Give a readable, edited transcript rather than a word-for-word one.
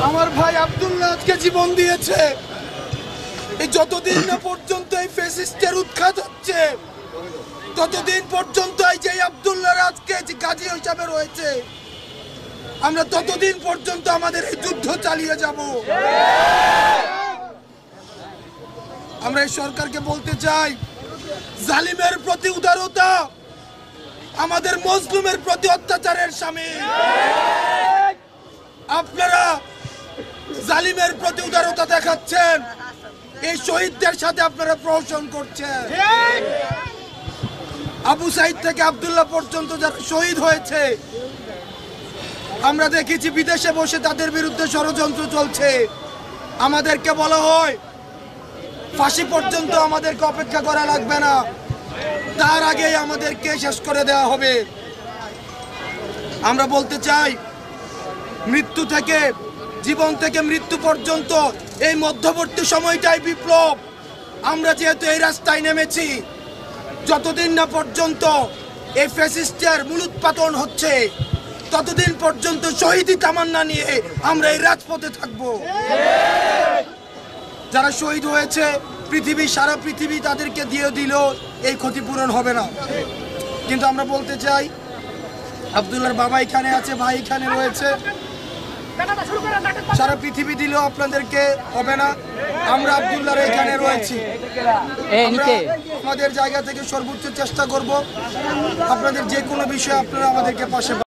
আমার ভাই আব্দুল্লাহ আজকে জীবন দিয়েছে। এই যতদিন না পর্যন্ত এই ফ্যাসিস্টের উৎখাত হচ্ছে, ততদিন পর্যন্ত এই যে আব্দুল্লাহ আজকে যে গাজী হিসাবে রয়েছে, আমরা ততদিন পর্যন্ত আমাদের এই যুদ্ধ চালিয়ে যাব। আমরা এই সরকারকে বলতে চাই, জালিমের প্রতি উদারতা আমাদের মজলুমের প্রতি অত্যাচারের শামিল। আপনারা জালিমের প্রতি উদারতা দেখাচ্ছেন, এই শহীদদের সাথে আপনারা প্রহসন করছেন। আবু সাইদ থেকে আব্দুল্লাহ পর্যন্ত যারা শহীদ হয়েছে, আমরা দেখেছি বিদেশে বসে তাদের বিরুদ্ধে ষড়যন্ত্র চলছে। আমাদেরকে বলা হয় ফাঁসি পর্যন্ত আমাদেরকে অপেক্ষা করা লাগবে না, তার আগেই আমাদেরকে শেষ করে দেওয়া হবে। আমরা বলতে চাই, মৃত্যু থেকে জীবন থেকে মৃত্যু পর্যন্ত এই মধ্যবর্তী সময়টাই বিপ্লব। আমরা যেহেতু এই রাস্তায় নেমেছি, যতদিন না পর্যন্ত এই ফ্যাসিস্টের মূলোৎপাটন হচ্ছে, ততদিন পর্যন্ত শহীদি তামান্না নিয়ে আমরা এই রাজপথে থাকব। যারা শহীদ হয়েছে, সারা পৃথিবী তাদেরকে দিয়ে দিল, এই ক্ষতিপূরণ হবে না। কিন্তু আমরা বলতে চাই, আব্দুল্লাহর বাবা এখানে আছে, ভাই এখানে রয়েছে, সারা পৃথিবী দিলেও আপনাদেরকে হবে না। আমরা আব্দুল্লাহর এখানে রয়েছি, আমাদের জায়গা থেকে সর্বোচ্চ চেষ্টা করব। আপনাদের যে কোনো বিষয়ে আপনারা আমাদেরকে পাশে